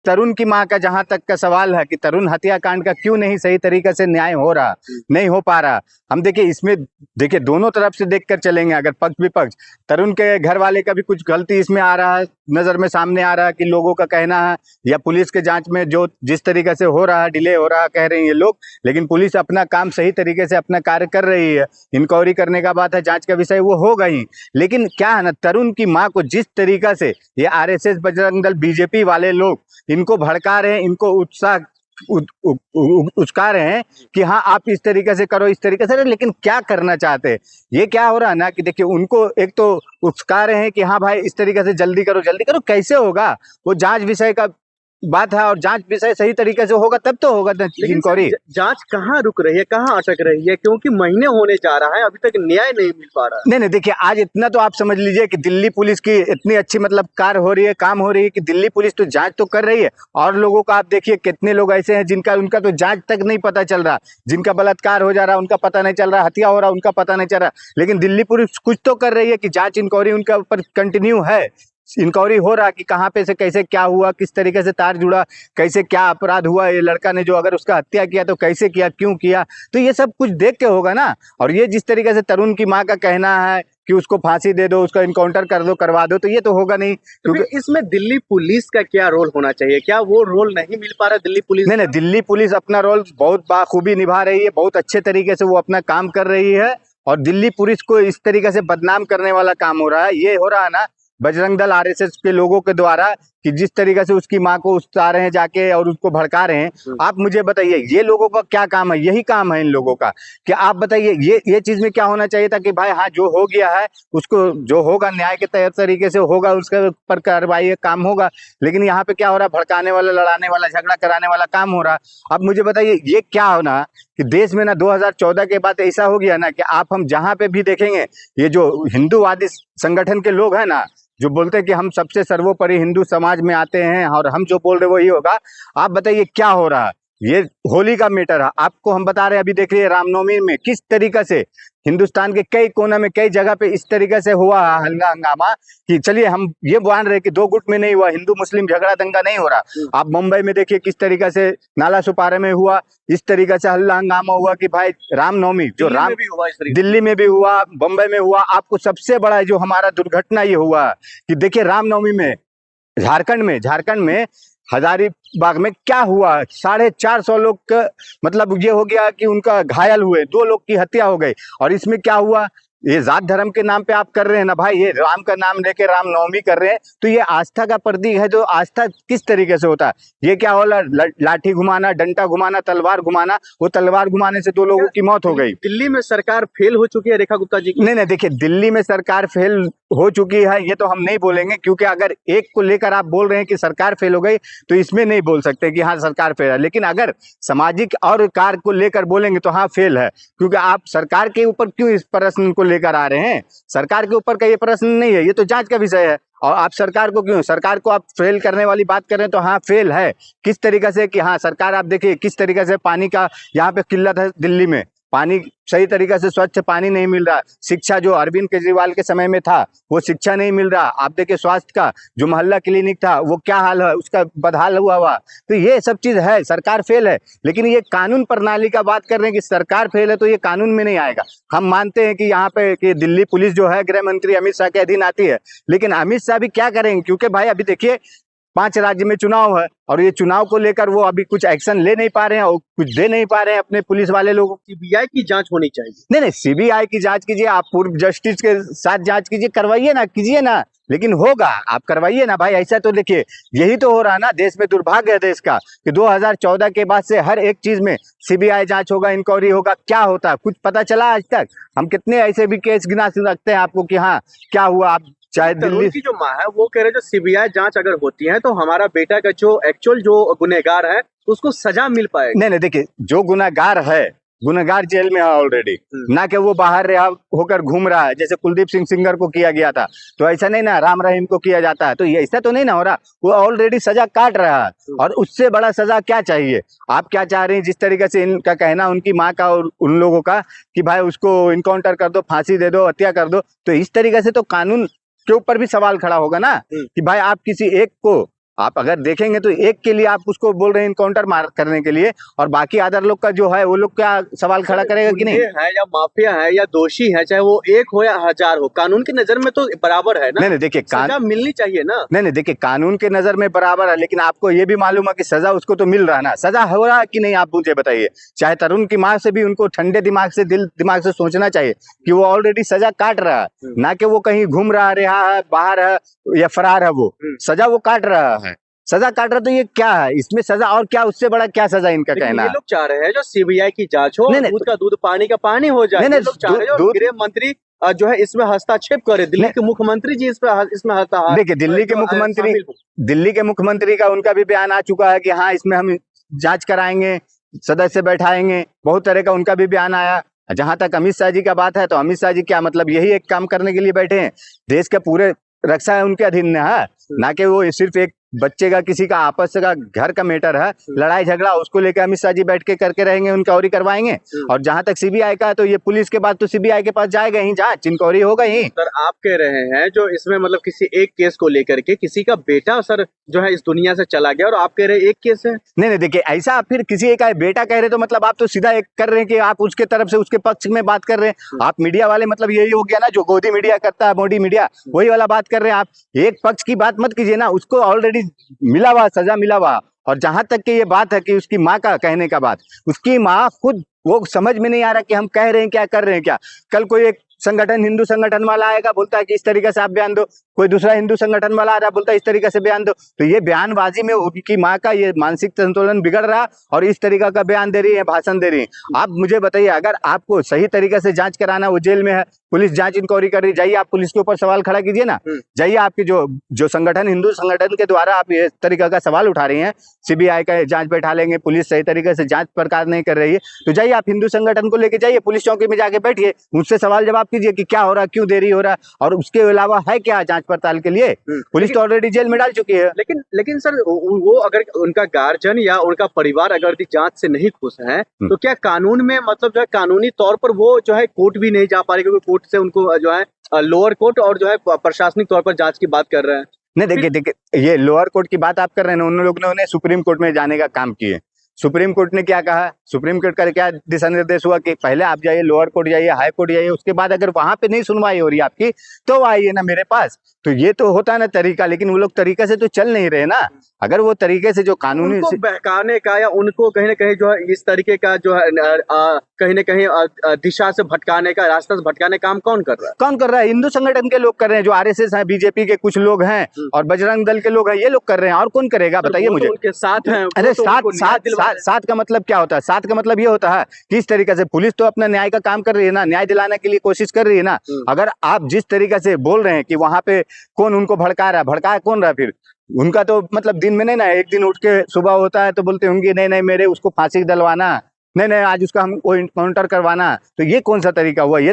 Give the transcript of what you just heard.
तरुण की मां का जहां तक का सवाल है कि तरुण हत्याकांड का क्यों नहीं सही तरीके से न्याय हो रहा, नहीं हो पा रहा। हम देखिए इसमें, देखिए दोनों तरफ से देखकर चलेंगे, अगर पक्ष विपक्ष, तरुण के घर वाले का भी कुछ गलती इसमें आ रहा है, नजर में सामने आ रहा है कि लोगों का कहना है या पुलिस के जांच में जो जिस तरीके से हो रहा है, डिले हो रहा है कह रहे हैं ये लोग, लेकिन पुलिस अपना काम सही तरीके से अपना कार्य कर रही है। इंक्वायरी करने का बात है, जांच का विषय वो होगा ही, लेकिन क्या है ना, तरुण की मां को जिस तरीका से ये आरएसएस, बजरंग दल, बीजेपी वाले लोग इनको भड़का रहे हैं, इनको उत्साह उचका रहे हैं कि हाँ आप इस तरीके से करो, इस तरीके से, लेकिन क्या करना चाहते हैं। ये क्या हो रहा है ना कि देखिए उनको एक तो उचका रहे हैं कि हाँ भाई इस तरीके से जल्दी करो, जल्दी करो, कैसे होगा, वो जांच विषय का बात है और जांच विषय सही तरीके से होगा तब तो होगा इंक्वायरी। जांच कहाँ रुक रही है, कहाँ अटक रही है, क्योंकि महीने होने जा रहा है, अभी तक न्याय नहीं मिल पा रहा। नहीं देखिए आज इतना तो आप समझ लीजिए कि दिल्ली पुलिस की इतनी अच्छी मतलब कार्य हो रही है, काम हो रही है कि दिल्ली पुलिस तो जांच तो कर रही है, और लोगों का आप देखिए कितने लोग ऐसे हैं जिनका उनका तो जांच तक नहीं पता चल रहा, जिनका बलात्कार हो जा रहा उनका पता नहीं चल रहा, हत्या हो रहा उनका पता नहीं चल रहा, लेकिन दिल्ली पुलिस कुछ तो कर रही है कि जांच इंक्वायरी उनके ऊपर कंटिन्यू है, इंक्वायरी हो रहा कि कहाँ पे से कैसे क्या हुआ, किस तरीके से तार जुड़ा, कैसे क्या अपराध हुआ, ये लड़का ने जो अगर उसका हत्या किया तो कैसे किया, क्यों किया, तो ये सब कुछ देख के होगा ना। और ये जिस तरीके से तरुण की मां का कहना है कि उसको फांसी दे दो, उसका इनकाउंटर कर दो, करवा दो, तो ये तो होगा नहीं। क्योंकि इसमें दिल्ली पुलिस का क्या रोल होना चाहिए, क्या वो रोल नहीं मिल पा रहा दिल्ली पुलिस? नहीं, दिल्ली पुलिस अपना रोल बहुत बाखूबी निभा रही है, बहुत अच्छे तरीके से वो अपना काम कर रही है, और दिल्ली पुलिस को इस तरीके से बदनाम करने वाला काम हो रहा है, ये हो रहा है ना बजरंग दल आरएसएस के लोगों के द्वारा, कि जिस तरीके से उसकी मां को उकसा रहे हैं जाके और उसको भड़का रहे हैं। आप मुझे बताइए ये लोगों का क्या काम है, यही काम है इन लोगों का कि आप बताइए ये चीज में क्या होना चाहिए था कि भाई हाँ जो हो गया है उसको जो होगा न्याय के तरीके से होगा, उसके ऊपर कार्रवाई काम होगा, लेकिन यहाँ पे क्या हो रहा है, भड़काने वाला, लड़ाने वाला, झगड़ा कराने वाला काम हो रहा है। अब मुझे बताइए ये क्या होना कि देश में ना 2014 के बाद ऐसा हो गया ना कि आप हम जहाँ पे भी देखेंगे ये जो हिंदूवादी संगठन के लोग हैं ना, जो बोलते हैं कि हम सबसे सर्वोपरि हिंदू समाज में आते हैं और हम जो बोल रहे वो ही होगा। आप बताइए क्या हो रहा है, ये होली का मैटर है, आपको हम बता रहे हैं। अभी देख रही है रामनवमी में किस तरीके से हिंदुस्तान के कई कोना में कई जगह पे इस तरीके से हुआ हल्ला हंगामा कि चलिए हम ये मान रहे कि दो गुट में नहीं हुआ, हिंदू मुस्लिम झगड़ा दंगा नहीं हो रहा। आप मुंबई में देखिए किस तरीके से नाला सुपारे में हुआ, इस तरीके से हल्ला हंगामा हुआ कि भाई रामनवमी जो राम दिल्ली में भी हुआ, बम्बई में हुआ। आपको सबसे बड़ा जो हमारा दुर्घटना ये हुआ कि देखिए रामनवमी में झारखंड में हजारीबाग में क्या हुआ, 450 लोग का मतलब ये हो गया कि उनका घायल हुए, 2 लोग की हत्या हो गई। और इसमें क्या हुआ, ये जात धर्म के नाम पे आप कर रहे हैं ना भाई, ये राम का नाम लेके रामनवमी कर रहे हैं, तो ये आस्था का प्रतीक है। जो आस्था किस तरीके से होता है, ये क्या होला, लाठी घुमाना, डंडा घुमाना, तलवार घुमाना, वो तलवार घुमाने से 2 लोगों की मौत हो गई। दिल्ली में सरकार फेल हो चुकी है रेखा गुप्ता जी की? नहीं देखिए दिल्ली में सरकार फेल हो चुकी है ये तो हम नहीं बोलेंगे, क्योंकि अगर एक को लेकर आप बोल रहे हैं कि सरकार फेल हो गई तो इसमें नहीं बोल सकते कि हाँ सरकार फेल है, लेकिन अगर सामाजिक और कार्य को लेकर बोलेंगे तो हाँ फेल है। क्योंकि आप सरकार के ऊपर क्यों इस प्रश्न को लेकर आ रहे हैं, सरकार के ऊपर का ये प्रश्न नहीं है, ये तो जांच का विषय है। और आप सरकार को क्यों, सरकार को आप फेल करने वाली बात कर रहे हैं तो हाँ फेल है। किस तरीके से कि हाँ सरकार, आप देखिए किस तरीके से पानी का यहाँ पे किल्लत है, दिल्ली में पानी सही तरीके से स्वच्छ पानी नहीं मिल रहा। शिक्षा जो अरविंद केजरीवाल के समय में था वो शिक्षा नहीं मिल रहा। आप देखिए स्वास्थ्य का जो मोहल्ला क्लिनिक था वो क्या हाल है, उसका बदहाल हुआ। तो ये सब चीज है, सरकार फेल है। लेकिन ये कानून प्रणाली का बात कर रहे हैं कि सरकार फेल है तो ये कानून में नहीं आएगा। हम मानते हैं कि यहाँ पे कि दिल्ली पुलिस जो है गृह मंत्री अमित शाह के अधीन आती है, लेकिन अमित शाह भी क्या करेंगे, क्योंकि भाई अभी देखिए 5 राज्य में चुनाव है और ये चुनाव को लेकर वो अभी कुछ एक्शन ले नहीं पा रहे हैं और कुछ दे नहीं पा रहे हैं अपने पुलिस वाले लोगों को। सीबीआई की जांच होनी चाहिए। नहीं सीबीआई की जांच कीजिए, आप पूर्व जस्टिस के साथ जांच कीजिए, करवाइए ना, कीजिए ना, लेकिन होगा, आप करवाइए ना भाई। ऐसा तो देखिए यही तो हो रहा है ना, देश में दुर्भाग्य है देश का कि 2014 के बाद से हर एक चीज में सीबीआई जांच होगा, इंक्वायरी होगा, क्या होता कुछ पता चला आज तक? हम कितने ऐसे भी केस गिना सकते हैं आपको कि हाँ क्या हुआ। आप चाहे दिल्ली की जो मां है वो कह रहे जो सीबीआई जांच अगर होती है तो हमारा बेटा का जो एक्चुअल जो गुनहगार है उसको सजा मिल पाएगी। नहीं देखिए जो गुनहगार है, गुनहगार जेल में है ऑलरेडी, ना कि वो बाहर रहा होकर घूम रहा है जैसे कुलदीप सिंह सिंगर को किया गया था। तो ऐसा नहीं ना राम रहीम को किया जाता है, तो ये ऐसा तो नहीं ना हो रहा, वो ऑलरेडी सजा काट रहा है। और उससे बड़ा सजा क्या चाहिए? आप क्या चाह रहे हैं? जिस तरीके से इनका कहना, उनकी माँ का और उन लोगों का कि भाई उसको इनकाउंटर कर दो, फांसी दे दो, हत्या कर दो, तो इस तरीके से तो कानून के ऊपर भी सवाल खड़ा होगा ना कि भाई आप किसी एक को आप अगर देखेंगे तो एक के लिए आप उसको बोल रहे हैं इनकाउंटर मार करने के लिए, और बाकी अदर लोग का जो है वो लोग क्या सवाल खड़ा करेगा कि नहीं? गुंडे है या माफिया है या दोषी है, चाहे वो एक हो या हजार हो, कानून की नजर में तो बराबर है ना। नहीं देखिए, सजा मिलनी चाहिए ना। नहीं देखिए, कानून के नजर में बराबर है, लेकिन आपको ये भी मालूम है कि सजा उसको तो मिल रहा है ना, सजा हो रहा है कि नहीं, आप मुझे बताइए। चाहे तरुण की माँ से भी उनको ठंडे दिमाग से, दिल दिमाग से सोचना चाहिए कि वो ऑलरेडी सजा काट रहा है, ना कि वो कहीं घूम रहा है, बाहर है या फरार है। वो सजा वो काट रहा है, सजा काट रहा। तो ये क्या है, इसमें सजा और क्या, उससे बड़ा क्या सजा इनका कहना ये है? लोग चाह रहे हैं जो सीबीआई की जांच हो, नहीं, नहीं, दूध का दूध पानी का पानी हो जाए। नहीं, ये लोग चाह रहे हैं और गृह मंत्री जो है इसमें हस्तक्षेप करे, दिल्ली के मुख्यमंत्री जी इसमें देखिए, दिल्ली के मुख्यमंत्री का उनका भी बयान आ चुका है कि हाँ, इसमें हम जांच कराएंगे, सदस्य बैठाएंगे, बहुत तरह का उनका भी बयान आया। जहां तक अमित शाह जी का बात है, तो अमित शाह जी क्या मतलब यही एक काम करने के लिए बैठे हैं? देश के पूरे रक्षा है उनके अधीन है, ना कि वो सिर्फ एक बच्चे का, किसी का आपस का घर का मैटर है, लड़ाई झगड़ा उसको लेकर अमित शाह जी बैठ के करके रहेंगे, इंक्वायरी करवाएंगे। और जहां तक सीबीआई का है, तो ये पुलिस के बाद तो सीबीआई के पास जाएगा ही, जांच इंक्वायरी होगा ही। सर आप कह रहे हैं जो इसमें मतलब किसी एक केस को लेकर के किसी का बेटा सर जो है इस दुनिया से चला गया, और आप कह रहे हैं एक केस है। नहीं देखिए, ऐसा आप फिर किसी एक बेटा कह रहे तो मतलब आप तो सीधा एक कर रहे हैं कि आप उसके तरफ से, उसके पक्ष में बात कर रहे हैं। आप मीडिया वाले मतलब यही हो गया ना, जो गोदी मीडिया करता है, मोदी मीडिया, वही वाला बात कर रहे हैं आप। एक पक्ष की बात मत कीजिए ना, उसको ऑलरेडी मिला हुआ सजा मिला हुआ। और जहां तक कि ये बात है कि उसकी माँ का कहने का बात, उसकी माँ खुद वो समझ में नहीं आ रहा कि हम कह रहे हैं क्या, कर रहे हैं क्या। कल कोई एक संगठन, हिंदू संगठन वाला आएगा, बोलता है कि इस तरीके से आप बयान दो, कोई दूसरा हिंदू संगठन वाला आ रहा है, बोलता है इस तरीके से बयान दो। तो ये बयानबाजी में उनकी माँ का ये मानसिक संतुलन बिगड़ रहा, और इस तरीका का बयान दे रही है, भाषण दे रही है। आप मुझे बताइए, अगर आपको सही तरीके से जांच कराना, वो जेल में है, पुलिस जांच इंक्वायरी कर रही, जाइए आप पुलिस के ऊपर सवाल खड़ा कीजिए ना। जाइए, आपकी जो संगठन, हिंदू संगठन के द्वारा आप ये तरीका का सवाल उठा रही हैं, सीबीआई का जांच बैठा लेंगे, पुलिस सही तरीके से जांच पड़ताल नहीं कर रही है, तो जाइए आप हिंदू संगठन को लेके जाइए, पुलिस चौकी में जाके बैठिए, मुझसे सवाल जवाब कीजिए कि क्या हो रहा है, क्यों देरी हो रहा है, और उसके अलावा है क्या जांच पड़ताल के लिए। पुलिस तो ऑलरेडी जेल में डाल चुकी है। लेकिन सर वो अगर उनका गार्जियन या उनका परिवार अगर जांच से नहीं खुश है, तो क्या कानून में मतलब जो है कानूनी तौर पर वो जो है कोर्ट भी नहीं जा पा रहे, क्योंकि कोर्ट से उनको जो है लोअर कोर्ट और जो है प्रशासनिक तौर पर जांच की बात कर रहे हैं। नहीं देखिए, ये लोअर कोर्ट की बात आप कर रहे हैं, उन लोगों ने सुप्रीम कोर्ट में जाने का काम किए। सुप्रीम कोर्ट ने क्या कहा, सुप्रीम कोर्ट का क्या दिशा निर्देश हुआ कि पहले आप जाइए लोअर कोर्ट जाइए, हाई कोर्ट जाइए, उसके बाद अगर वहां पे नहीं सुनवाई हो रही आपकी, तो आइए ना मेरे पास। तो ये तो होता है ना तरीका, लेकिन वो लोग तरीके से तो चल नहीं रहे ना। अगर वो तरीके से जो कानूनी उनको बहकाने का या उनको कहीं ना कहीं जो है इस तरीके का जो है कहीं ना कहीं दिशा से भटकाने का, रास्ता से भटकाने का काम कौन कर रहा है? कौन कर रहा है? हिंदू संगठन के लोग कर रहे हैं, जो आरएसएस है, बीजेपी के कुछ लोग हैं, और बजरंग दल के लोग हैं, ये लोग कर रहे हैं। और कौन करेगा बताइए मुझे? उनके साथ हैं। अरे साथ का मतलब क्या होता है? साथ का मतलब ये होता है कि इस तरीके से पुलिस तो अपना न्याय का काम कर रही है ना, न्याय दिलाने के लिए कोशिश कर रही है ना। अगर आप जिस तरीके से बोल रहे हैं कि वहां पे कौन उनको भड़का रहा है, भड़का कौन रहा है फिर? उनका तो मतलब दिन में नहीं ना, एक दिन उठ के सुबह होता है तो बोलते होंगे नहीं मेरे उसको फांसी दिलवाना, नहीं आज उसका हमको इनकाउंटर करवाना। तो ये कौन सा तरीका हुआ? ये तो